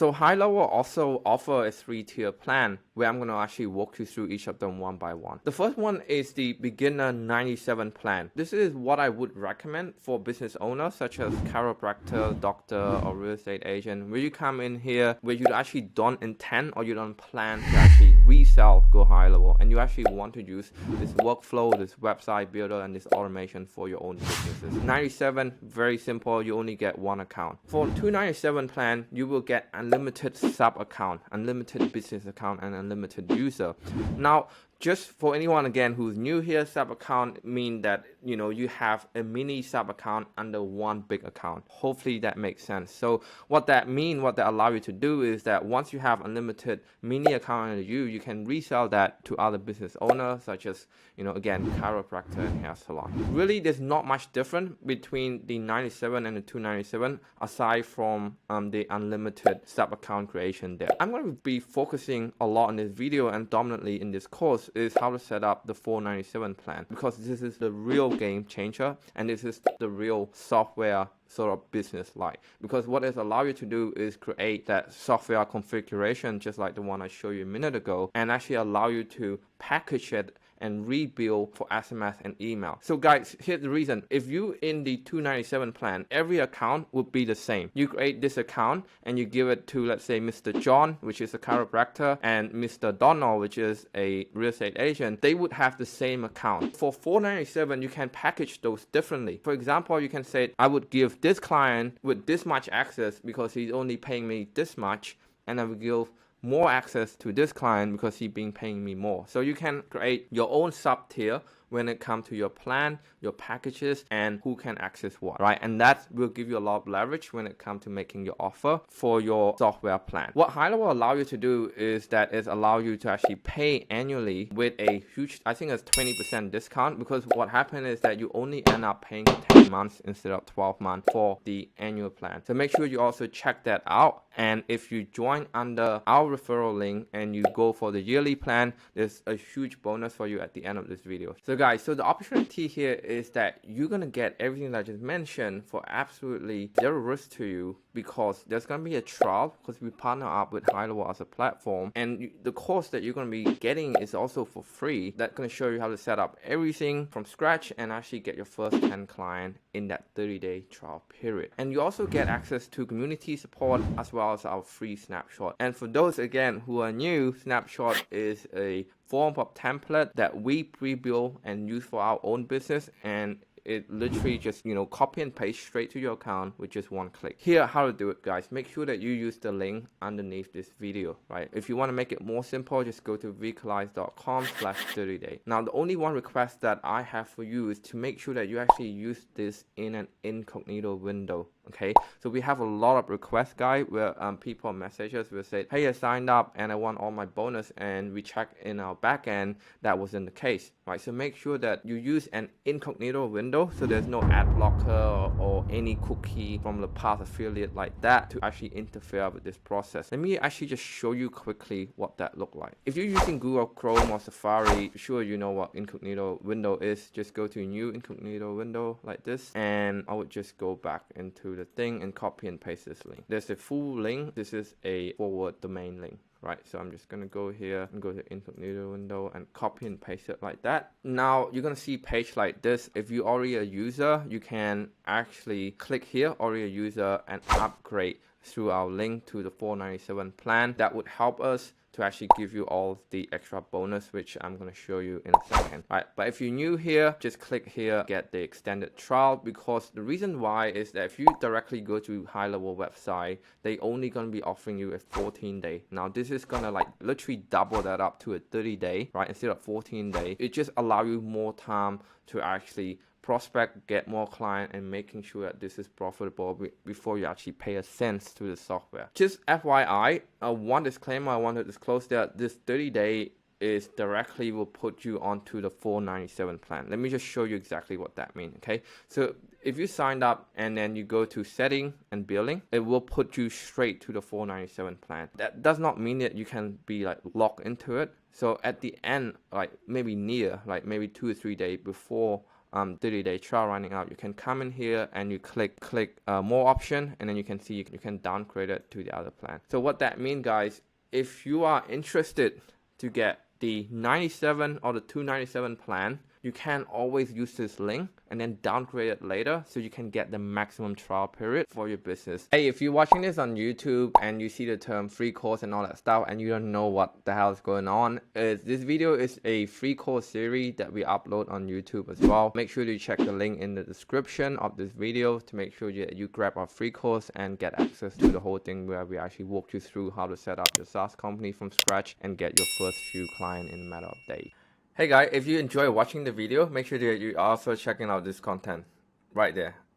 So Highlevel also offer a 3-tier plan where I'm going to actually walk you through each of them one by one. The first one is the beginner 97 plan. This is what I would recommend for business owners such as chiropractor, doctor, or real estate agent, where you come in here where you actually don't intend or you don't plan to actually resell GoHighlevel, and you actually want to use this workflow, this website builder, and this automation for your own businesses. 97, very simple. You only get one account. For 297 plan, you will get unlimited sub account, unlimited business account, and unlimited user. Now, just for anyone again who's new here, sub account mean that you have a mini sub account under one big account. Hopefully that makes sense. So what that allow you to do is that once you have unlimited mini account under you can resell that to other business owners such as again chiropractor and hair salon. Really, there's not much different between the 97 and the 297 aside from the unlimited sub account creation there. I'm going to be focusing a lot in this video and dominantly in this course is how to set up the 497 plan, because this is the real game changer and this is the real software sort of business like, because what it allows you to do is create that software configuration just like the one I showed you a minute ago, and actually allow you to package it and rebuild for SMS and email. So guys, here's the reason. If you in the 297 plan, every account would be the same. You create this account and you give it to, let's say, Mr. John, which is a chiropractor, and Mr. Donald, which is a real estate agent. They would have the same account. For 497, you can package those differently. For example, you can say, I would give this client with this much access because he's only paying me this much, and I will give more access to this client because he's been paying me more. So you can create your own sub tier when it comes to your plan, your packages, and who can access what, right? And that will give you a lot of leverage when it comes to making your offer for your software plan. What Highlevel allow you to do is that it allow you to actually pay annually with a huge, I think it's 20% discount, because what happened is that you only end up paying 10 months instead of 12 months for the annual plan. So make sure you also check that out. And if you join under our referral link and you go for the yearly plan, there's a huge bonus for you at the end of this video. So guys, so the opportunity here is that you're going to get everything that I just mentioned for absolutely zero risk to you, because there's going to be a trial because we partner up with Highlevel as a platform, and the course that you're going to be getting is also for free. That's going to show you how to set up everything from scratch and actually get your first 10 clients in that 30-day trial period. And you also get access to community support as well as our free snapshot. And for those again who are new, snapshot is a form of template that we pre-build and use for our own business, and it literally just copy and paste straight to your account with just one click. Here, how to do it, guys. Make sure that you use the link underneath this video, right? If you want to make it more simple, just go to vcalize.com/30day. Now, the only one request that I have for you is to make sure that you actually use this in an incognito window. Okay, so we have a lot of requests, guys, where people message us will say, hey, I signed up and I want all my bonus, and we check in our backend that wasn't the case, right? So make sure that you use an incognito window so there's no ad blocker or any cookie from the past affiliate like that to actually interfere with this process. Let me actually just show you quickly what that look like. If you're using Google Chrome or Safari, sure you know what incognito window is. Just go to new incognito window like this, and I would just go back into the thing and copy and paste this link. There's a full link. This is a forward domain link, right? So I'm just gonna go here and go to incognito window and copy and paste it like that. Now you're gonna see a page like this. If you're already a user, you can actually click here, already a user, and upgrade through our link to the 497 plan. That would help us to actually give you all the extra bonus, which I'm going to show you in a second, right? But if you're new here, just click here, get the extended trial, because the reason why is that if you directly go to Highlevel website, they only going to be offering you a 14-day. Now this is going to like literally double that up to a 30-day, right? Instead of 14-day. It just allow you more time to actually prospect, get more client, and making sure that this is profitable before you actually pay a cent to the software. Just FYI, one disclaimer I want to disclose that this 30-day is directly will put you onto the 497 plan. Let me just show you exactly what that means, okay? So if you signed up and then you go to setting and billing, it will put you straight to the 497 plan. That does not mean that you can be like locked into it. So at the end, like maybe 2 or 3 days before 30-day trial running out, you can come in here and you click more option, and then you can see you can downgrade it to the other plan. So what that means, guys, if you are interested to get the 97 or the 297 plan, you can always use this link and then downgrade it later so you can get the maximum trial period for your business. Hey, if you're watching this on YouTube and you see the term free course and all that stuff and you don't know what the hell is going on, this video is a free course series that we upload on YouTube as well. Make sure to check the link in the description of this video to make sure you grab our free course and get access to the whole thing, where we actually walk you through how to set up your SaaS company from scratch and get your first few clients in a matter of days. Hey guys, if you enjoy watching the video, make sure that you also checking out this content right there.